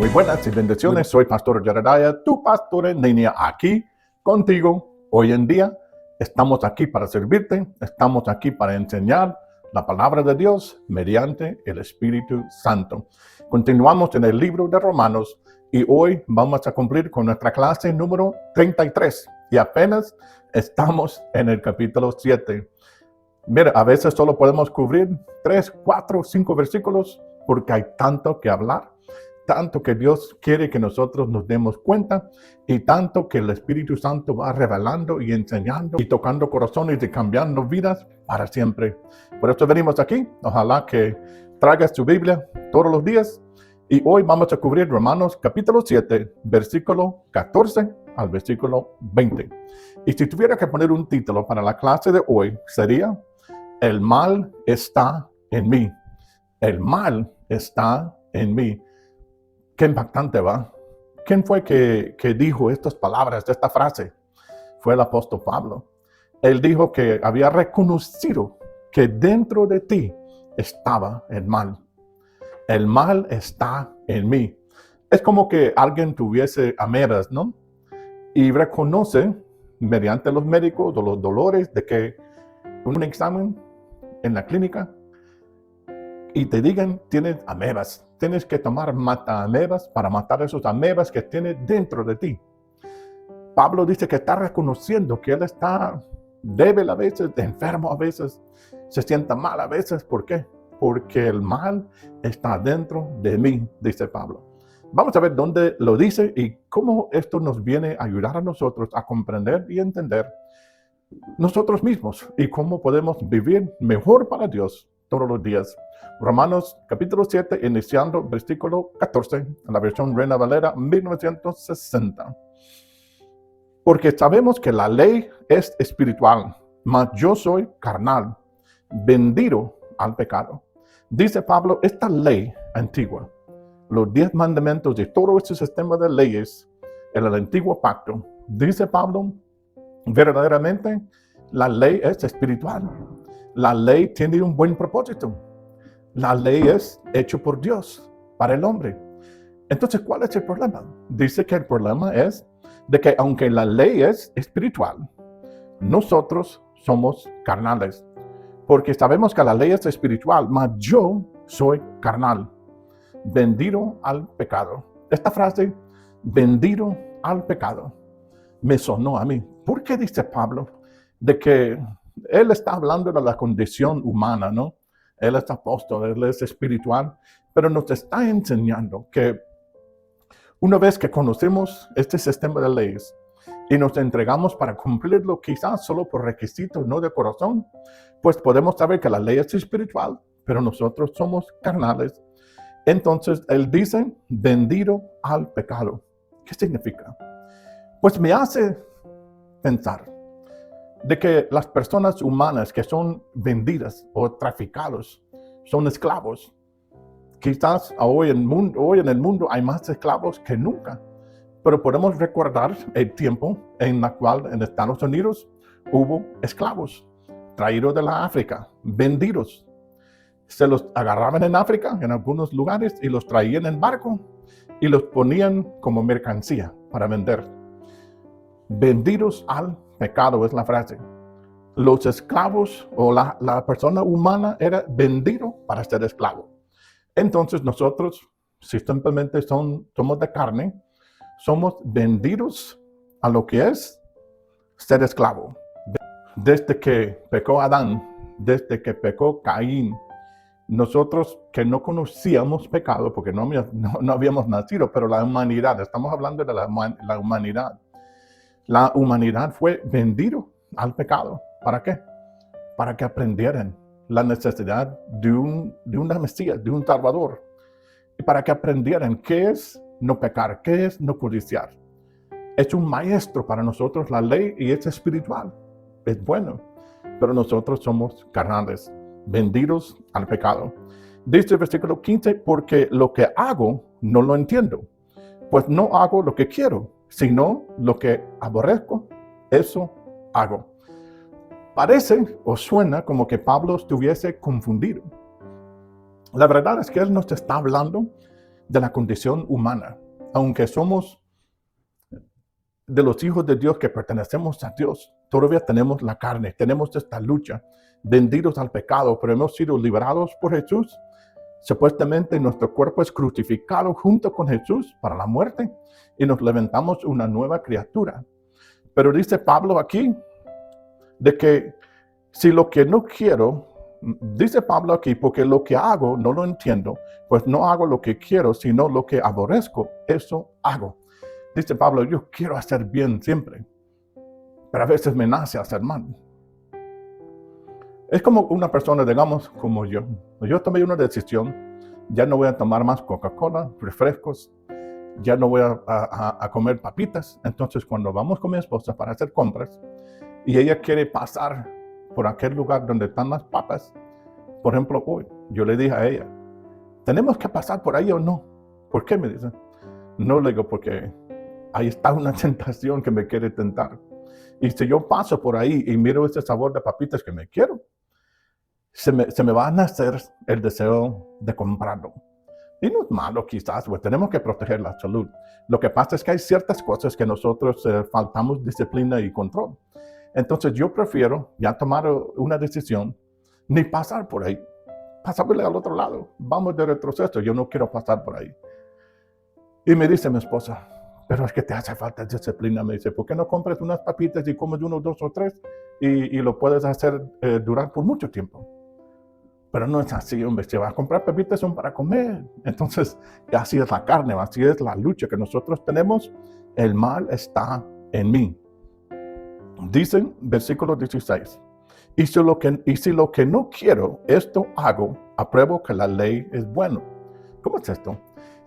Muy buenas y bendiciones. Soy Pastor Jedediah, tu pastor en línea, aquí contigo. Hoy en día estamos aquí para servirte, estamos aquí para enseñar la palabra de Dios mediante el Espíritu Santo. Continuamos en el libro de Romanos y hoy vamos a cumplir con nuestra clase número 33 y apenas estamos en el capítulo 7. Mira, a veces solo podemos cubrir 3, 4, 5 versículos porque hay tanto que hablar, tanto que Dios quiere que nosotros nos demos cuenta y tanto que el Espíritu Santo va revelando y enseñando y tocando corazones y cambiando vidas para siempre. Por eso venimos aquí. Ojalá que traigas tu Biblia todos los días y hoy vamos a cubrir Romanos capítulo 7, versículo 14 al versículo 20. Y si tuviera que poner un título para la clase de hoy, sería El mal está en mí. El mal está en mí. Qué impactante, ¿va? ¿Quién fue que dijo estas palabras, esta frase? Fue el apóstol Pablo. Él dijo que había reconocido que dentro de ti estaba el mal. El mal está en mí. Es como que alguien tuviese amebas, ¿no? Y reconoce mediante los médicos o los dolores de que un examen en la clínica y te digan, tienes amebas, tienes que tomar mata-amebas para matar esos amebas que tienes dentro de ti. Pablo dice que está reconociendo que él está débil a veces, enfermo a veces, se sienta mal a veces. ¿Por qué? Porque el mal está dentro de mí, dice Pablo. Vamos a ver dónde lo dice y cómo esto nos viene a ayudar a nosotros a comprender y entender nosotros mismos y cómo podemos vivir mejor para Dios todos los días. Romanos capítulo 7, iniciando versículo 14, en la versión Reina Valera 1960. Porque sabemos que la ley es espiritual, mas yo soy carnal, vendido al pecado. Dice Pablo, esta ley antigua, los 10 mandamientos y todo este sistema de leyes en el antiguo pacto, dice Pablo, verdaderamente la ley es espiritual. La ley tiene un buen propósito. La ley es hecha por Dios para el hombre. Entonces, ¿cuál es el problema? Dice que el problema es de que aunque la ley es espiritual, nosotros somos carnales. Porque sabemos que la ley es espiritual, mas yo soy carnal, vendido al pecado. Esta frase, vendido al pecado, me sonó a mí. ¿Por qué dice Pablo de que él está hablando de la condición humana, ¿no? Él es apóstol, él es espiritual, pero nos está enseñando que una vez que conocemos este sistema de leyes y nos entregamos para cumplirlo quizás solo por requisitos, no de corazón, pues podemos saber que la ley es espiritual, pero nosotros somos carnales. Entonces, él dice, vendido al pecado. ¿Qué significa? Pues me hace pensar de que las personas humanas que son vendidas o traficados son esclavos. Quizás hoy en el mundo hay más esclavos que nunca, pero podemos recordar el tiempo en el cual en Estados Unidos hubo esclavos traídos de la África, vendidos. Se los agarraban en África, en algunos lugares, y los traían en barco y los ponían como mercancía para vender. Vendidos al pecado es la frase. Los esclavos o la persona humana era vendido para ser esclavo. Entonces nosotros, si simplemente somos de carne, somos vendidos a lo que es ser esclavo. Desde que pecó Adán, desde que pecó Caín, nosotros que no conocíamos pecado, porque no habíamos nacido, pero la humanidad, estamos hablando de la humanidad. La humanidad fue vendido al pecado. ¿Para qué? Para que aprendieran la necesidad de una Mesías, de un Salvador. Y para que aprendieran qué es no pecar, qué es no codiciar. Es un maestro para nosotros la ley y es espiritual. Es bueno. Pero nosotros somos carnales, vendidos al pecado. Dice el versículo 15, porque lo que hago no lo entiendo. Pues no hago lo que quiero, sino lo que aborrezco, eso hago. Parece o suena como que Pablo estuviese confundido. La verdad es que él nos está hablando de la condición humana. Aunque somos de los hijos de Dios que pertenecemos a Dios, todavía tenemos la carne, tenemos esta lucha, vendidos al pecado, pero hemos sido liberados por Jesús. Supuestamente nuestro cuerpo es crucificado junto con Jesús para la muerte y nos levantamos una nueva criatura. Pero dice Pablo aquí de que si lo que no quiero, dice Pablo aquí, porque lo que hago no lo entiendo, pues no hago lo que quiero, sino lo que aborrezco, eso hago. Dice Pablo, yo quiero hacer bien siempre, pero a veces me nace hacer mal. Es como una persona, digamos, como yo. Yo tomé una decisión, ya no voy a tomar más Coca-Cola, refrescos, ya no voy a comer papitas. Entonces, cuando vamos con mi esposa para hacer compras, y ella quiere pasar por aquel lugar donde están las papas, por ejemplo, hoy, yo le dije a ella, ¿tenemos que pasar por ahí o no? ¿Por qué? Me dice. No, le digo, porque ahí está una tentación que me quiere tentar. Y si yo paso por ahí y miro ese sabor de papitas que me quiero, se me va a nacer el deseo de comprarlo. Y no es malo quizás, pues tenemos que proteger la salud. Lo que pasa es que hay ciertas cosas que nosotros faltamos disciplina y control. Entonces yo prefiero ya tomar una decisión, ni pasar por ahí, pasarle al otro lado. Vamos de retroceso, yo no quiero pasar por ahí. Y me dice mi esposa, pero es que te hace falta disciplina. Me dice, ¿por qué no compras unas papitas y comes uno, dos o tres y lo puedes hacer durar por mucho tiempo? Pero no es así, hombre. Si vas a comprar papitas son para comer. Entonces, así es la carne, así es la lucha que nosotros tenemos. El mal está en mí. Dicen, versículo 16, y si lo que no quiero, esto hago, apruebo que la ley es bueno. ¿Cómo es esto?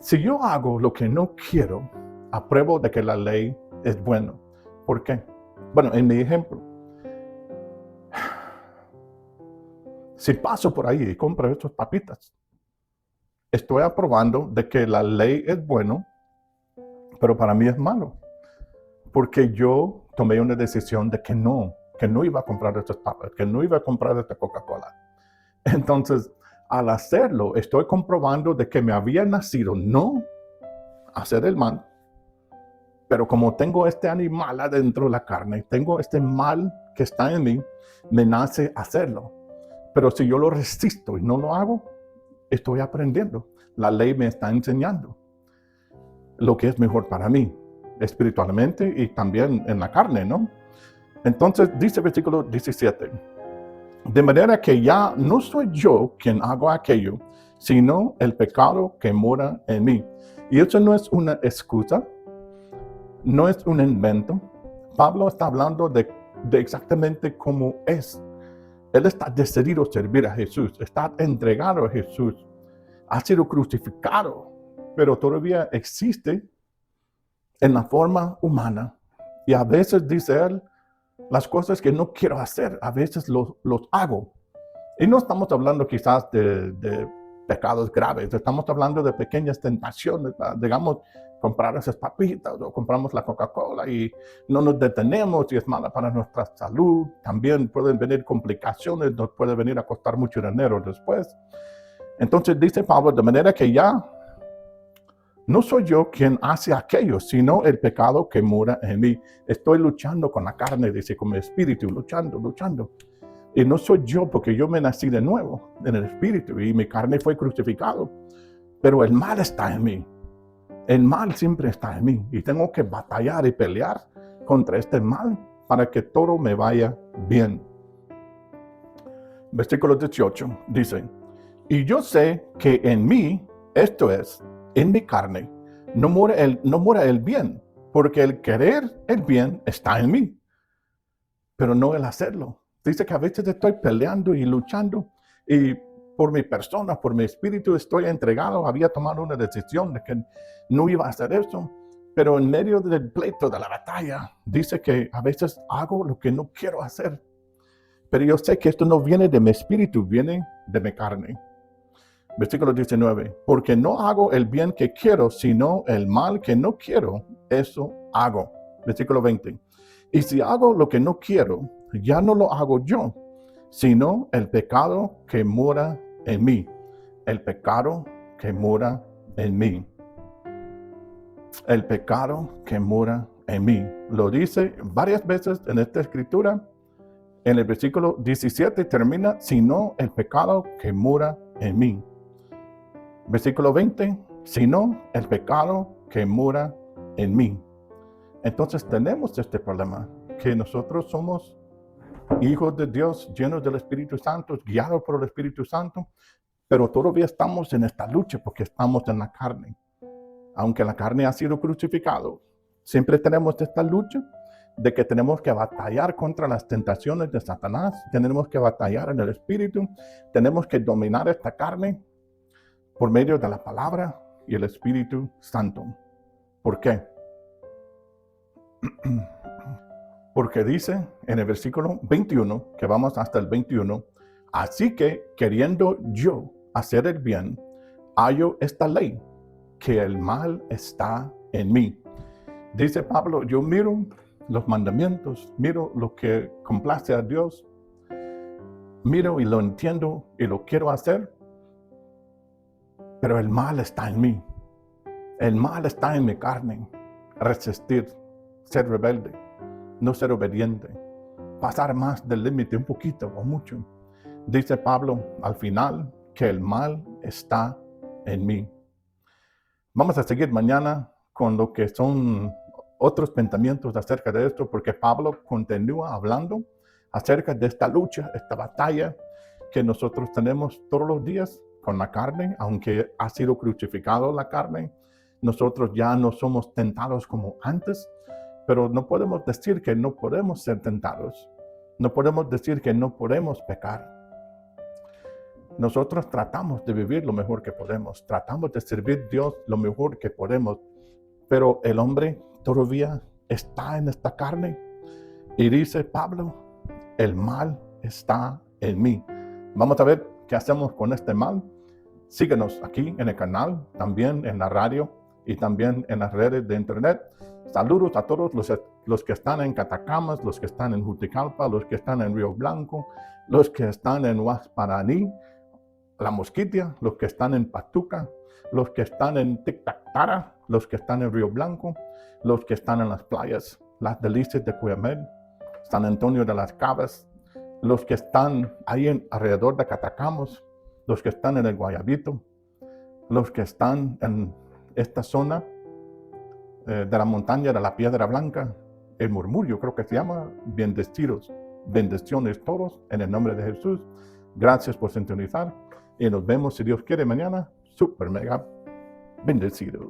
Si yo hago lo que no quiero, apruebo de que la ley es bueno. ¿Por qué? Bueno, en mi ejemplo, si paso por ahí y compro estas papitas, estoy aprobando de que la ley es bueno, pero para mí es malo. Porque yo tomé una decisión de que no iba a comprar estas papas, que no iba a comprar esta Coca-Cola. Entonces, al hacerlo, estoy comprobando de que me había nacido no hacer el mal, pero como tengo este animal adentro de la carne, tengo este mal que está en mí, me nace hacerlo. Pero si yo lo resisto y no lo hago, estoy aprendiendo. La ley me está enseñando lo que es mejor para mí, espiritualmente y también en la carne, ¿no? Entonces dice el versículo 17, de manera que ya no soy yo quien hago aquello, sino el pecado que mora en mí. Y eso no es una excusa, no es un invento. Pablo está hablando de exactamente cómo es. Él está decidido a servir a Jesús, está entregado a Jesús, ha sido crucificado, pero todavía existe en la forma humana. Y a veces, dice él, las cosas que no quiero hacer, a veces los hago. Y no estamos hablando quizás de pecados graves, estamos hablando de pequeñas tentaciones, digamos, comprar esas papitas o compramos la Coca-Cola y no nos detenemos y es mala para nuestra salud. También pueden venir complicaciones, nos puede venir a costar mucho dinero después. Entonces dice Pablo, de manera que ya no soy yo quien hace aquello, sino el pecado que mora en mí. Estoy luchando con la carne, dice, con mi espíritu, luchando. Y no soy yo porque yo me nací de nuevo en el espíritu y mi carne fue crucificado. Pero el mal está en mí. El mal siempre está en mí y tengo que batallar y pelear contra este mal para que todo me vaya bien. Versículo 18 dice, y yo sé que en mí, esto es, en mi carne, no mora el bien, porque el querer el bien está en mí, pero no el hacerlo. Dice que a veces estoy peleando y luchando y por mi persona, por mi espíritu estoy entregado. Había tomado una decisión de que no iba a hacer eso, pero en medio del pleito, de la batalla, dice que a veces hago lo que no quiero hacer. Pero yo sé que esto no viene de mi espíritu, viene de mi carne. Versículo 19, porque no hago el bien que quiero, sino el mal que no quiero, eso hago. Versículo 20, y si hago lo que no quiero, ya no lo hago yo, sino el pecado que mora en mí. El pecado que mora en mí. El pecado que mora en mí. Lo dice varias veces en esta escritura. En el versículo 17 termina, sino el pecado que mora en mí. Versículo 20, sino el pecado que mora en mí. Entonces tenemos este problema, que nosotros somos hijos de Dios, llenos del Espíritu Santo, guiados por el Espíritu Santo, pero todavía estamos en esta lucha porque estamos en la carne. Aunque la carne ha sido crucificado, siempre tenemos esta lucha de que tenemos que batallar contra las tentaciones de Satanás, tenemos que batallar en el Espíritu, tenemos que dominar esta carne por medio de la palabra y el Espíritu Santo. ¿Por qué? Porque dice en el versículo 21, que vamos hasta el 21, así que queriendo yo hacer el bien, hallo esta ley, que el mal está en mí. Dice Pablo, yo miro los mandamientos, miro lo que complace a Dios, miro y lo entiendo y lo quiero hacer, pero el mal está en mí. El mal está en mi carne. Resistir, ser rebelde, no ser obediente, pasar más del límite un poquito o mucho. Dice Pablo al final que el mal está en mí. Vamos a seguir mañana con lo que son otros pensamientos acerca de esto, porque Pablo continúa hablando acerca de esta lucha, esta batalla que nosotros tenemos todos los días con la carne. Aunque ha sido crucificado la carne, nosotros ya no somos tentados como antes, pero no podemos decir que no podemos ser tentados. No podemos decir que no podemos pecar. Nosotros tratamos de vivir lo mejor que podemos, tratamos de servir a Dios lo mejor que podemos, pero el hombre todavía está en esta carne. Y dice Pablo, el mal está en mí. Vamos a ver qué hacemos con este mal. Síguenos aquí en el canal, también en la radio y también en las redes de internet. Saludos a todos los que están en Catacamas, los que están en Juticalpa, los que están en Río Blanco, los que están en Huasparaní, La Mosquitia, los que están en Patuca, los que están en Tictactara, los que están en Río Blanco, los que están en las playas, Las Delicias de Cuyamel, San Antonio de las Cabas, los que están ahí alrededor de Catacamas, los que están en el Guayabito, los que están en esta zona de la montaña de la Piedra Blanca, el Murmurio creo que se llama, bendecidos, bendiciones todos en el nombre de Jesús. Gracias por sintonizar y nos vemos si Dios quiere mañana, super mega bendecidos.